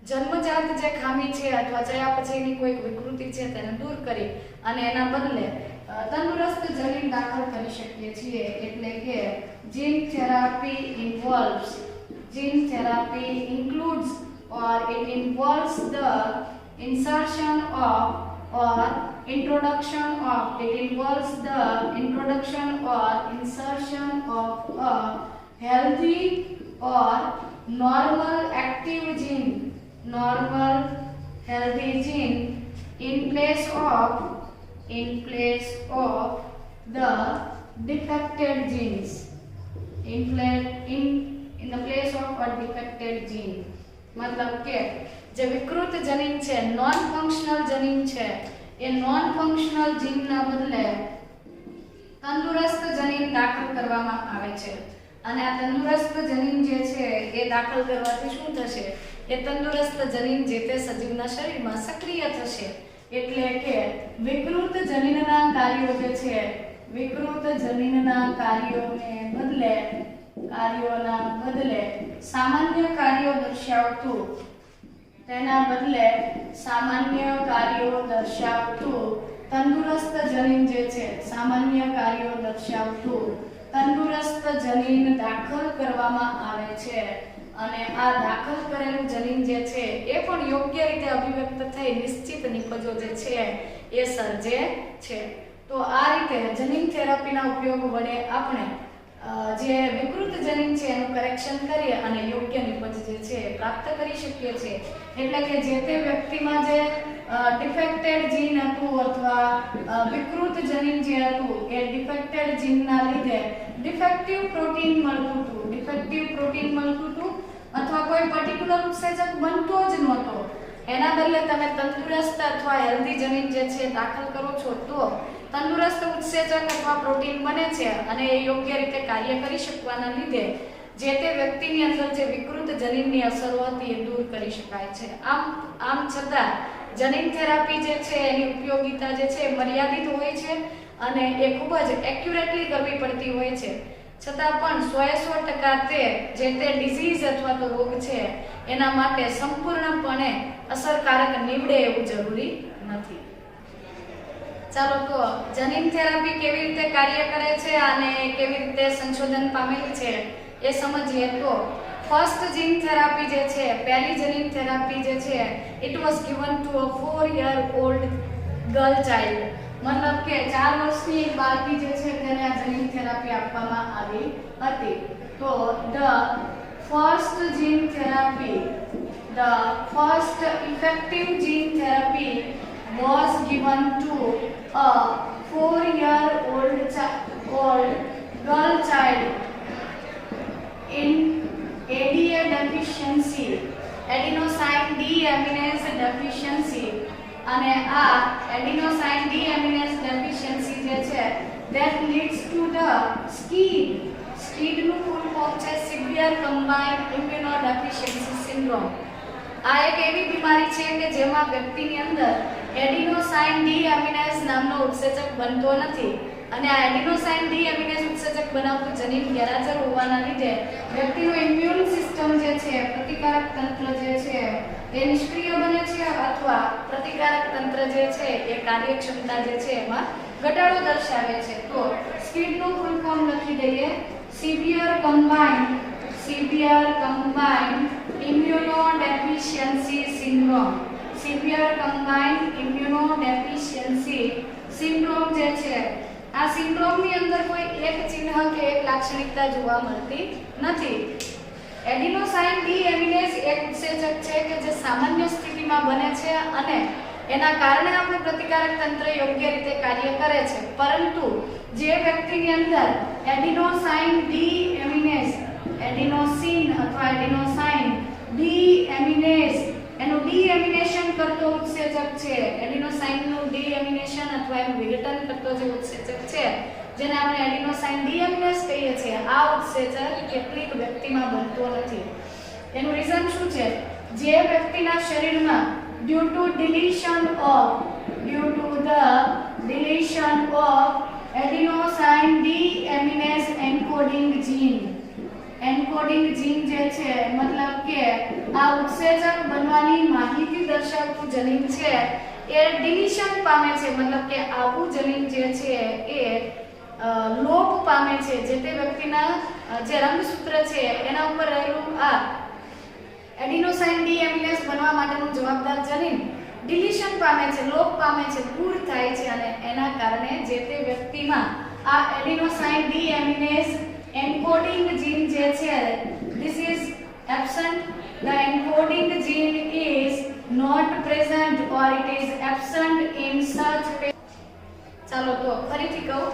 જન્મજાત જે ખામી છે અથવા ચયાપચયની કોઈક વિકૃતિ છે તેને દૂર કરી અને એના બદલે તંદુરસ્ત જનીન દાખલ કરી શકીએ છીએ. એટલે કે જીન therapy includes or it involves the insertion of or introduction of, it involves the introduction or insertion of a healthy or normal active gene, normal healthy gene in place of the defected genes, in the place of a defected gene. मतलब के જે વિકૃત જનીન છે, non functional જનીન છે, એ non functional જીનના બદલે તંદુરસ્ત જનીન દાખલ કરવામાં આવે છે. અને આ તંદુરસ્ત જનીન જે છે એ દાખલ કરવાથી શું થશે? એ તંદુરસ્ત જનીન જે તે સજીવના શરીરમાં સક્રિય થશે. એટલે કે વિકૃત જનીનના કાર્યો જે છે, વિકૃત જનીનના કાર્યોના બદલે સામાન્ય કાર્યો દર્શાવતું, તેના બદલે સામાન્ય કાર્યો દર્શાવતું તંદુરસ્ત જનીન જે છે, સામાન્ય કાર્યો દર્શાવતું તંદુરસ્ત જનીન દાખલ કરવામાં આવે છે. અને આ દાખલ કરેલું જનીન જે છે એ પણ યોગ્ય રીતે અભિવ્યક્ત થઈ નિશ્ચિત નિપજો જે છે એ સર્જે છે. તો આ રીતે જનીન થેરાપીના ઉપયોગ વડે આપણે જે વિકૃત જનીન છે એનું કરેક્શન કરી અને યોગ્ય નિપજ જે છે પ્રાપ્ત કરી શકીએ છીએ. એટલે કે જે તે વ્યક્તિમાં જે ડિફેક્ટેડ જીન હતું અથવા વિકૃત જનીન જે હતું એ ડિફેક્ટેડ જીનના લીધે ડિફેક્ટિવ પ્રોટીન મળતું હતું અથવા કોઈ પર્ટિક્યુલર ઉત્સેચક બનતો જ નહોતો. એના બદલે તમે તંદુરસ્ત અથવા હેલ્ધી જનીન જે છે દાખલ કરો છો તો તંદુરસ્ત ઉત્સેચક અથવા પ્રોટીન બને છે અને એ યોગ્ય રીતે કાર્ય કરી શકવાના લીધે જે તે વ્યક્તિની અંદર જે વિકૃત જનીનની અસરો હતી એ દૂર કરી શકાય છે. આમ છતાં જનીન થેરાપી જે છે એની ઉપયોગિતા જે છે મર્યાદિત હોય છે અને એ ખૂબ જ એક્યુરેટલી કરવી પડતી હોય છે. છતાં પણ 100% તે જે તે ડિઝીઝ અથવા તો રોગ છે એના માટે સંપૂર્ણપણે અસરકારક નીવડે એવું જરૂરી નથી. ચાલો તો જનીન થેરાપી કેવી રીતે કાર્ય કરે છે અને કેવી રીતે સંશોધન પામેલી છે એ સમજીએ તો ફર્સ્ટ જીન થેરાપી જે છે, પહેલી જનીન થેરાપી જે છે, it was given to a 4-year-old girl child. મતલબ કે 4 વર્ષની એક બાળકી જે છે તેને આ જનીન થેરાપી આપવામાં આવી હતી. તો the first gene therapy, the first effective gene therapy was given to a 4-year-old girl child in ADA deficiency, adenosine deaminase deficiency. અને આ adenosine deaminase deficiency જે છે that leads to the SCID નું full form છે severe combined immunodeficiency syndrome. આ એક એવી બીમારી છે કે જેમાં વ્યક્તિની અંદર એડિનોસાઇન ડીએમિનેઝ નામનો ઉત્સેચક બનતો નથી અને આ એડિનોસાઇન ડીએમિનેઝ ઉત્સેચક બનાવતું જનીન ગેરહાજર હોવાના લીધે વ્યક્તિનું ઇમ્યુન સિસ્ટમ જે છે, પ્રતિકારક તંત્ર જે છે એ નિષ્ક્રિય બને છે અથવા પ્રતિકારક તંત્ર જે છે એ કાર્યક્ષમતા જે છે એમાં ઘટાડો દર્શાવે છે. તો SCID નું ફૂલ ફોર્મ લખી દઈએ, severe combined immunodeficiency syndrome. severe combined immunodeficiency syndrome જે છે આ સિન્ડ્રોમની અંદર કોઈ એક ચિહ્ન કે એક લાક્ષણિકતા જોવા મળતી નથી. એડિનોસાઇન ડીએમિનેઝ એક ઉત્સેચક છે કે જે સામાન્ય સ્થિતિમાં બને છે અને એના કારણે આપણું પ્રતિકારક તંત્ર યોગ્ય રીતે કાર્ય કરે છે. પરંતુ જે વ્યક્તિની અંદર એડિનોસાઇન ડીએમિનેઝ, એડિનોસિન અથવા એડિનોસાઇન ડીએમિનેઝ એનું ડીએમિનેશન કરતો ઉત્સેચક છે, એડિનોસાઇનનું ડીએમિનેશન અથવા એનું વિઘટન કરતો જે ઉત્સેચક છે જેને આપણે એડિનોસાઇન ડીએમિનેઝ કહીએ છીએ, આ ઉત્સેચક કેટલીક વ્યક્તિમાં બનતો નથી. એનું રીઝન શું છે? જે વ્યક્તિના શરીરમાં due to the deletion of adenosine deaminase encoding gene જે છે મતલબ કે આ ઉત્સેચક બનવાની માહિતી દર્શાવતું જનીન છે એ ડિલીશન પામે છે. મતલબ કે આવું જનીન જે છે એ લોપ પામે છે. જે તે વ્યક્તિના જે રંગસૂત્ર છે એના ઉપર રહેલું આ એડિનોસાઇન ડીએમિનેઝ બનવા માટેનું જવાબદાર જનીન ડિલીશન પામે છે, લોપ પામે છે, દૂર થાય છે અને એના કારણે જે તે વ્યક્તિમાં આ એડિનોસાઇન ડીએમિનેઝ એન્કોડિંગ જીન જે છે this is absent, the encoding gene is not present or it is absent in such ચાલો તો ફરીથી કહું,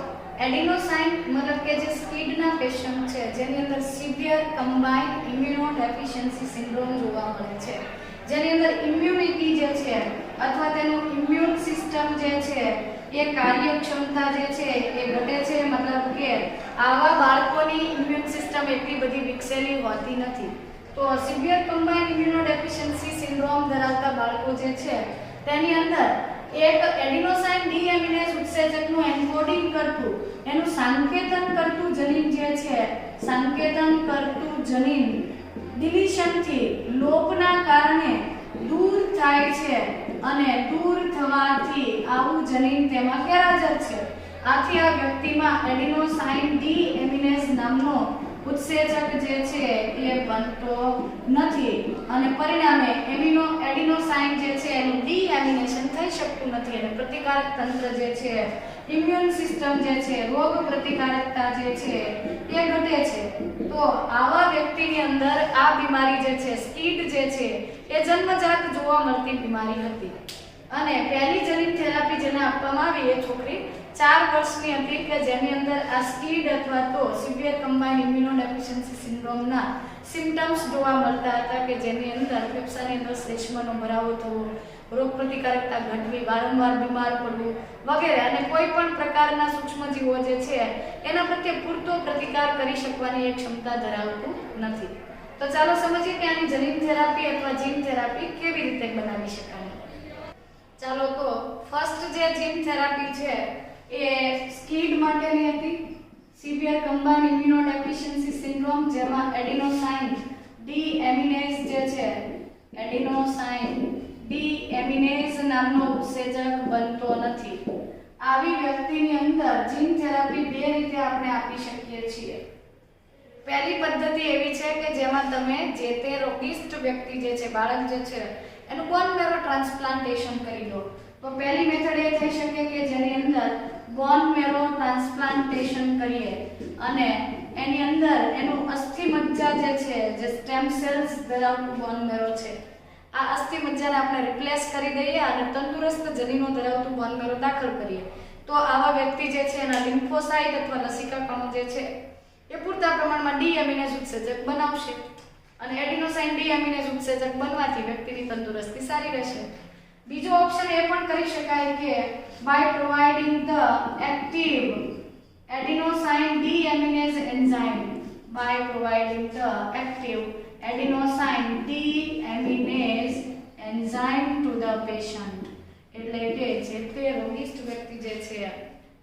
એડિનોસાઇન મતલબ કે જે સ્કિડના પેશન્ટ છે જેની અંદર severe combined immuno deficiency syndrome જોવા મળે છે, જેની અંદર ઇમ્યુનિટી જે છે અથવા તેનું ઇમ્યુન સિસ્ટમ જે છે એ કાર્યક્ષમતા જે છે એ ઘટે છે, મતલબ કે આવા બાળકોની ઇમ્યુન સિસ્ટમ એટલી બધી વિકસેલી હોતી નથી. તો severe combined immuno deficiency syndrome ધરાવતા બાળકો જે છે તેની અંદર એક એડિનોસાઇન ડીએમિનેઝ ઉત્સેચકનું એન્કોડિંગ કરતું, એનું સંકેતન કરતું જનીન જે છે, સંકેતન કરતું જનીન ડિલીશનથી લોપના કારણે દૂર થાય છે અને દૂર થવાથી આવું જનીન તેમાં ગેરહાજર છે. આથી આ વ્યક્તિમાં એડિનોસાઇન ડીએમિનેઝ નામનો ઉત્સેચક જે છે એ બનતો નથી અને પરિણામે એડિનોસાઇન જે છે એનું ડીએમિનેશન થઈ શકતું નથી અને પ્રતિકારક તંત્ર જે છે, ઇમ્યુન સિસ્ટમ જે છે, રોગ પ્રતિકારકતા જે છે એ ઘટે છે. તો આવા વ્યક્તિની અંદર આ બીમારી જે છે, સ્કિડ જે છે એ જન્મજાત જોવા મળતી બીમારી હતી અને પહેલી જનીન થેરાપી જેને આપવામાં આવી એ છોકરી 4 વર્ષની હતી કે જેની અંદર આ સ્કિડ અથવા તો severe combined immuno deficiency સિન્ડ્રોમના symptoms જોવા મળતા હતા કે જેની અંદર ફેફસાની અંદર શ્લેષ્માનો ભરાવો થવો, રોગ પ્રતિકારકતા ઘટવી, વારંવાર બીમાર પડવું વગેરે અને કોઈ પણ પ્રકારના સૂક્ષ્મજીવો જે છે એના પ્રત્યે પૂરતો પ્રતિકાર કરી શકવાની એક ક્ષમતા ધરાવતું નથી. તો ચાલો સમજીએ કે આની જનીન થેરાપી અથવા જીન થેરાપી કેવી રીતે બનાવી શકાય. ચાલો તો ફર્સ્ટ જે જીન થેરાપી છે એ સ્કિડ માટેની હતી, severe combined immuno deficiency syndrome, જેમાં એડિનોસાઇન ડીએમિનેઝ જે છે, એડિનોસાઇન ડીએમિનેઝ નામનો ઉત્સેચક બનતો નથી. આવી વ્યક્તિની અંદર જીન થેરાપી બે રીતે આપણે આપી શકીએ છીએ. પહેલી પદ્ધતિ એવી છે કે જેમાં તમે જે તે રોગિષ્ટ વ્યક્તિ જે છે, બાળક જે છે એનું બોન મેરો ટ્રાન્સપ્લાન્ટેશન કરી દો. તો પહેલી મેથડ એ થઈ શકે કે જેની અંદર બોન મેરો ટ્રાન્સપ્લાન્ટેશન કરીએ અને એની અંદર એનું અસ્થિ મજ્જા જે છે, જે સ્ટેમ સેલ્સ ધરાવતું બોન મેરો છે, આ અસ્થિ મજ્જાને આપણે રિપ્લેસ કરી દઈએ અને તંદુરસ્ત જનીનો ધરાવતું બોન મેરો દાખલ કરીએ. તો આવા વ્યક્તિ જે છે એના લિમ્ફોસાઇટ અથવા લસિકા કણો જે છે એ પૂરતા પ્રમાણમાં ડીએમિનેઝ ઉત્સેચક બનાવશે અને એડિનોસાઇન ડીએમિનેઝ ઉત્સેચક બનવાથી વ્યક્તિની તંદુરસ્તી સારી રહેશે. બીજો ઓપ્શન એ પણ કરી શકાય કે by providing the active adenosine deaminase enzyme, by providing the active adenosine deaminase enzyme to the patient. એટલે કે જે તે રોગિષ્ટ વ્યક્તિ જે છે,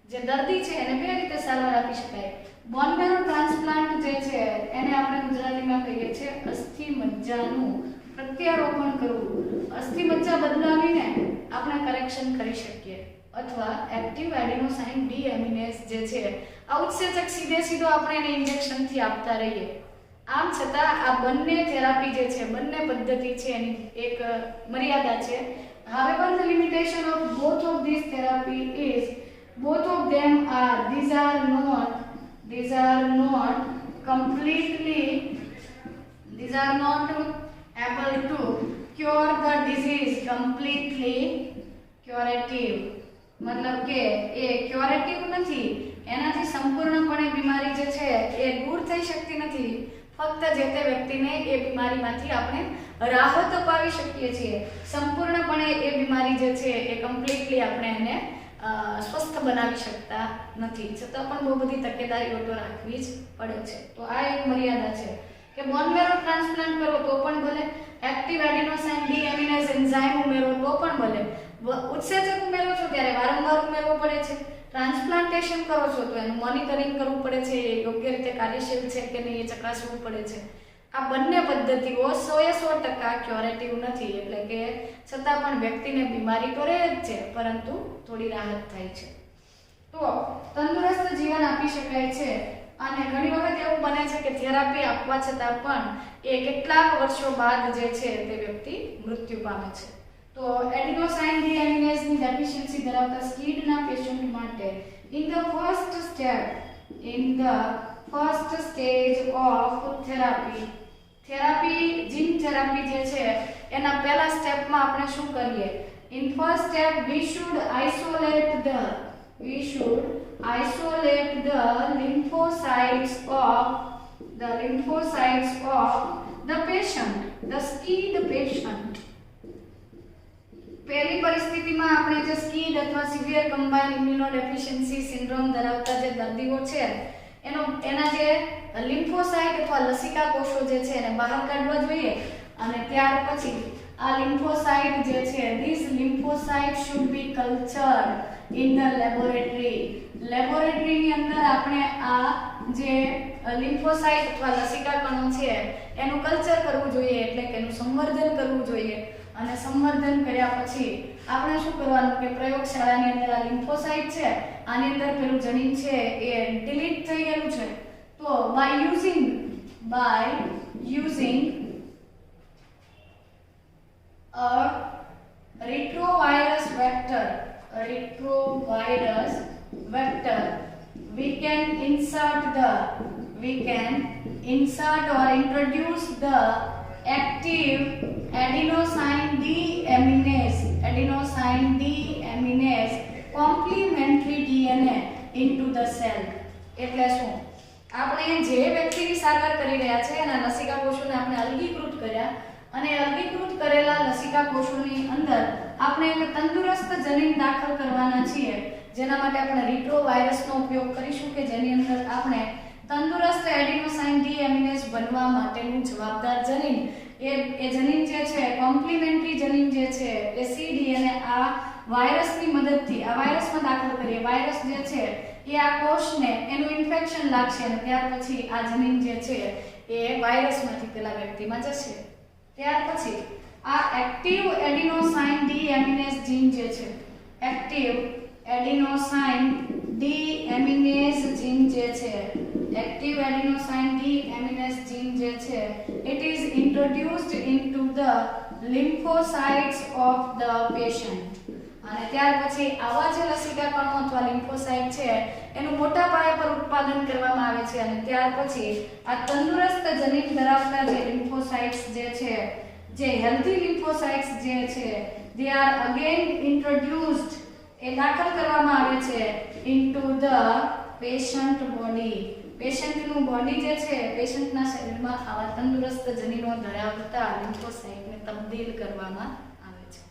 જે દર્દી છે એને બે રીતે સારવાર આપી શકાય. બોન મેરો ટ્રાન્સપ્લાન્ટ જે છે એને આપણે ગુજરાતીમાં કહીએ છીએ અસ્થિ મજ્જાનું પ્રત્યારોપણ કરવું. અસ્થિ મજ્જા બદલાવીને આપણે કરેક્શન કરી શકીએ અથવા એક્ટિવ એડિનોસાઇન ડીએમિનેઝ જે છે આ ઉત્સેચક સીધો આપણે એને ઇન્જેક્શનથી આપતા રહીએ. આમ છતાં આ બંને થેરાપી જે છે, બંને પદ્ધતિ છે એની એક મર્યાદા છે. However, the limitation of both of these therapy is both of them are these are not able to cure the disease completely. Curative મતલબ કે એ ક્યોરેટિવ નથી, એનાથી સંપૂર્ણપણે બીમારી જે છે એ દૂર થઈ શકતી નથી. ફક્ત જે તે વ્યક્તિને એ બીમારીમાંથી આપણે રાહત અપાવી શકીએ છીએ. સંપૂર્ણપણે એ બીમારી જે છે એ કમ્પ્લીટલી આપણે એને સ્વસ્થ બનાવી શકતા નથી. છતાં પણ બહુ બધી તકેદારીઓ તો રાખવી જ પડે છે. તો આ એક મર્યાદા છે કે બોન મેરો ટ્રાન્સપ્લાન્ટ કરો તો પણ ભલે, એક્ટિવ એડિનોસાઇન ડીએમિનેઝ એન્ઝાઇમ ઉમેરો તો પણ ભલે, ઉત્સેચક ઉમેરો છો ત્યારે વારંવાર ઉમેરવો પડે છે. ટ્રાન્સપ્લાન્ટેશન કરો છો તો એનું મોનિટરિંગ કરવું પડે છે, એ યોગ્ય રીતે કાર્યશીલ છે કે નહીં એ ચકાસવું પડે છે. આ બંને પદ્ધતિઓ 100% ક્યોરેટિવ નથી, એટલે કે છતાં પણ વ્યક્તિને બીમારી તો રહે જ છે પરંતુ થોડી રાહત થાય છે. તો તંદુરસ્ત જીવન આપી શકાય છે અને ઘણી વખત એવું બને છે કે થેરાપી આપવા છતાં પણ એ કેટલાક વર્ષો બાદ જે છે તે વ્યક્તિ મૃત્યુ પામે છે. તો એડિનોસાઇન ડીએમિનેઝની ડેફિશિયન્સી ધરાવતા સ્કીડના પેશન્ટ માટે in the first stage of therapy gene therapy જે છે એના પહેલા સ્ટેપમાં આપણે શું કરીએ? In first step we should isolate the lymphocytes of the patient, the SCID patient. પહેલી પરિસ્થિતિમાં આપણે જે સ્કીડ અથવા સિવિયર કમ્બાઇન્ડ ઇમ્યુનોડેફિશિયન્સી સિન્ડ્રોમ ધરાવતા જે દર્દીઓ છે એના જે લિમ્ફોસાઇટ અથવા લસિકા કોષો જે છે એને બહાર કાઢવા જોઈએ અને ત્યાર પછી આ લિમ્ફોસાઇટ જે છે these lymphocytes should be cultured in the laboratory. લેબોરેટરીની અંદર આપણે આ જે લિમ્ફોસાઇટ અથવા લસિકા કણો છે એનું કલ્ચર કરવું જોઈએ, એટલે કે એનું સંવર્ધન કરવું જોઈએ. અને સંવર્ધન કર્યા પછી આપણે શું કરવાનું કે પ્રયોગશાળાની અંદર આ લિમ્ફોસાઇટ છે આની અંદર પેલું જનીન છે એ ડિલીટ થઈ ગયેલું છે, તો by using a retrovirus vector we can insert or introduce the active adenosine deaminase complementary DNA into the cell. એટલે શું? આપણે જે વ્યક્તિની સારવાર કરી રહ્યા છે એના લસિકા કોષોને આપણે અલગીકૃત કર્યા અને અલગીકૃત કરેલા લસિકા કોષોની અંદર આપણે એક તંદુરસ્ત જનીન દાખલ કરવાના છીએ, જેના માટે આપણે રિટ્રોવાયરસનો ઉપયોગ કરીશું કે જેની અંદર આપણે તંદુરસ્ત એડિનોસાઇન ડીએમિનેઝ બનવા માટેનું જવાબદાર જનીન એ જનીન જે છે કોમ્પ્લિમેન્ટરી જનીન જે છે એ સીડીએનએ આ વાયરસની મદદથી આ વાયરસમાં દાખલ કરીએ. વાયરસ જે છે એ આ કોષને એનું ઇન્ફેક્શન લાગશે અને ત્યાર પછી આ જનીન જે છે એ વાયરસમાંથી પેલા વ્યક્તિમાં જશે. ત્યાર પછી આ એક્ટિવ એડિનોસાઇન ડીએમિનેઝ જીન જે છે એક્ટિવ એડિનોસાઇન ડીએમિનેઝ જીન જે છે active adenosine deaminase gene જે છે it is introduced into the lymphocytes of the patient. અને ત્યાર પછી આવા જે લસિકા કણો અથવા લિમ્ફોસાઇટ છે એનું મોટા પાયા પર ઉત્પાદન કરવામાં આવે છે અને ત્યાર પછી આ તંદુરસ્ત જનીન ધરાવતા જે લિમ્ફોસાઇટ્સ જે છે જે હેલ્ધી લિમ્ફોસાઇટ્સ જે છે they are again introduced એ દાખલ કરવામાં આવે છે into the patient body. પેશન્ટનું બોડી જે છે પેશન્ટના શરીરમાં આવા તંદુરસ્ત જનીનો ધરાવતા લિમ્ફોસાઇટને તબદીલ કરવામાં આવે છે.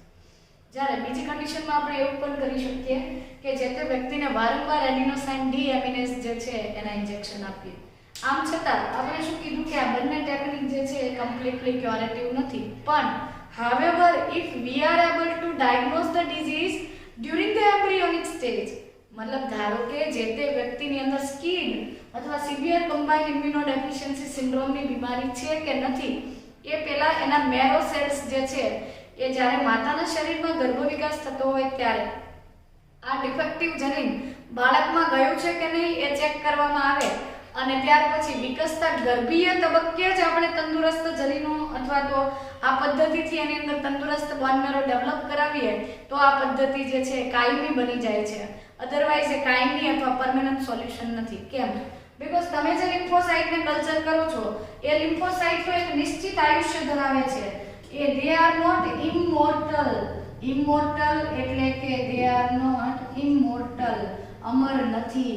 જ્યારે બીજી કન્ડિશનમાં આપણે એવું પણ કરી શકીએ કે જે તે વ્યક્તિને વારંવાર એડિનોસાઇન ડીએમિનેઝ જે છે એના ઇન્જેક્શન આપીએ. આમ છતાં આપણે શું કીધું કે આ બંને ટેકનિક જે છે એ કમ્પ્લીટલી ક્યોરેટિવ નથી, પણ however if we are able to diagnose the disease during the embryonic stage, મતલબ ધારો કે જે તે વ્યક્તિની અંદર સ્કીડ અથવા સિવિયર કમ્બાઇન્ડ ઇમ્યુનોડેફિશિયન્સી સિન્ડ્રોમની બીમારી છે કે નથી એ પહેલા એના મેરો સેલ્સ જે છે એ જ્યારે માતાના શરીરમાં ગર્ભ વિકાસ થતો હોય ત્યારે આ ડિફેક્ટિવ જનીન બાળકમાં ગયું છે કે નહીં એ ચેક કરવામાં આવે અને ત્યાર પછી વિકસતા ગર્ભીય તબક્કે જ આપણે તંદુરસ્ત જનીનો અથવા તો આ પદ્ધતિથી એની અંદર તંદુરસ્ત બોન મેરો ડેવલપ કરાવીએ તો આ પદ્ધતિ જે છે કાયમી બની જાય છે. અધરવાઇઝ એ કાયમી અથવા પરમેનન્ટ સોલ્યુશન નથી. કેમ? બીકોઝ તમે જે લિમ્ફોસાઇટને કલ્ચર કરો છો એ લિમ્ફોસાઇટ એક નિશ્ચિત આયુષ્ય ધરાવે છે. એ they are not immortal. Immortal એટલે કે they are not immortal, અમર નથી.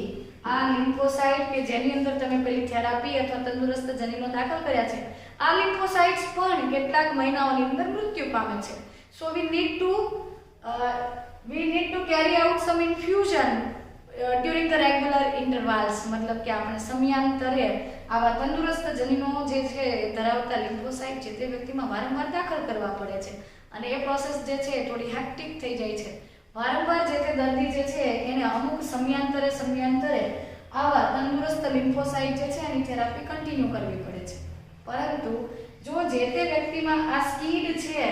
આ લિમ્ફોસાઇટ કે જેની અંદર તમે પેલી થેરાપી અથવા તંદુરસ્ત જનીનો દાખલ કર્યા છે આ લિમ્ફોસાઇટ્સ પણ કેટલાક મહિનાઓની અંદર મૃત્યુ પામે છે. સો we need to carry out some infusion during the regular intervals. મતલબ કે આપણે સમયાંતરે આવા તંદુરસ્ત જનીનો જે છે ધરાવતા લિમ્ફોસાઇટ છે તે વ્યક્તિમાં વારંવાર દાખલ કરવા પડે છે અને એ પ્રોસેસ જે છે થોડી હેક્ટિક થઈ જાય છે. વારંવાર જે તે દર્દી જે છે એને અમુક સમયાંતરે આવા તંદુરસ્ત લિમ્ફોસાઇટ જે છે એની થેરાપી કન્ટિન્યુ કરવી પડે છે. પરંતુ જો જે તે વ્યક્તિમાં આ સ્કીડ છે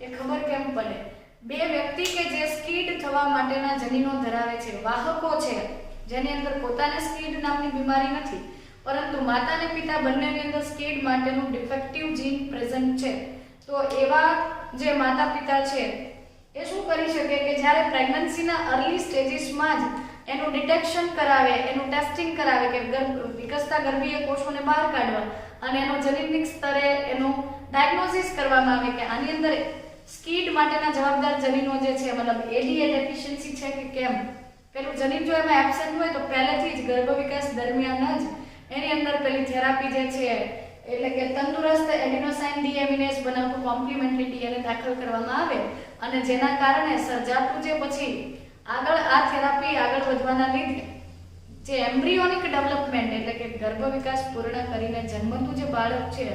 એ ખબર કેમ પડે? બે વ્યક્તિ કે જે સ્કીડ થવા માટેના જનીનો ધરાવે છે, વાહકો છે, જેની અંદર પોતાને સ્કીડ નામની બીમારી નથી પરંતુ માતા અને પિતા બંનેની અંદર સ્કીડ માટેનું ડિફેક્ટિવ જીન પ્રેઝન્ટ છે, તો એવા જે માતા પિતા છે એ શું કરી શકે કે જ્યારે પ્રેગ્નન્સીના અર્લી સ્ટેજીસમાં જ એનું ડિટેક્શન કરાવે, એનું ટેસ્ટિંગ કરાવે કે વિકસતા ગર્ભીય કોષોને બહાર કાઢવા અને એનો જનીનિક સ્તરે એનું ડાયગ્નોસિસ કરવામાં આવે કે આની અંદર સ્કીડ માટેના જવાબદાર જનીનો જે છે મતલબ એડીએ ડેફિશિયન્સી છે કે કેમ. પેલું જનીન જો એમાં એબ્સેન્ટ હોય તો પહેલેથી જ ગર્ભ વિકાસ દરમિયાન જ એની અંદર પેલી થેરાપી જે છે એટલે કે તંદુરસ્ત એડિનોસાઇન ડીએમિનેઝ બનાવતું કોમ્પ્લિમેન્ટરી ડીએનએ દાખલ કરવામાં આવે અને જેના કારણે સર્જાતું જે પછી આગળ આ થેરાપી આગળ વધવાના લીધે જે એમ્બ્રિયોનિક ડેવલપમેન્ટ એટલે કે ગર્ભ વિકાસ પૂર્ણ કરીને જન્મતું જે બાળક છે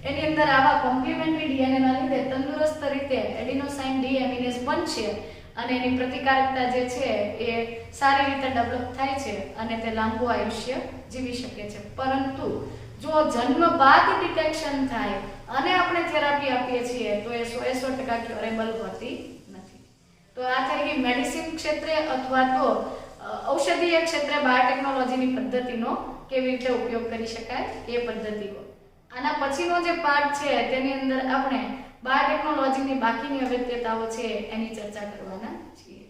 એની અંદર આવા કોમ્પ્લિમેન્ટરી ડીએનએના લીધે તંદુરસ્ત રીતે એડિનોસાઇન ડીએમિનેઝ બનશે અને એની પ્રતિકારકતા જે છે એ સારી રીતે ડેવલપ થાય છે અને તે લાંબુ આયુષ્ય જીવી શકે છે. પરંતુ જો જન્મ બાદ ડિટેક્શન થાય અને આપણે થેરાપી આપીએ છીએ તો એ 100% ક્યોરેબલ હોતી નથી. તો આ થઈ ગઈ મેડિસિન ક્ષેત્રે અથવા તો ઔષધીય ક્ષેત્રે બાયોટેકનોલોજીની પદ્ધતિનો કેવી રીતે ઉપયોગ કરી શકાય એ પદ્ધતિઓ. આના પછીનો જે પાર્ટ છે તેની અંદર આપણે બાયોટેકનોલોજીની બાકીની અગત્યતાઓ છે એની ચર્ચા કરવાના છીએ.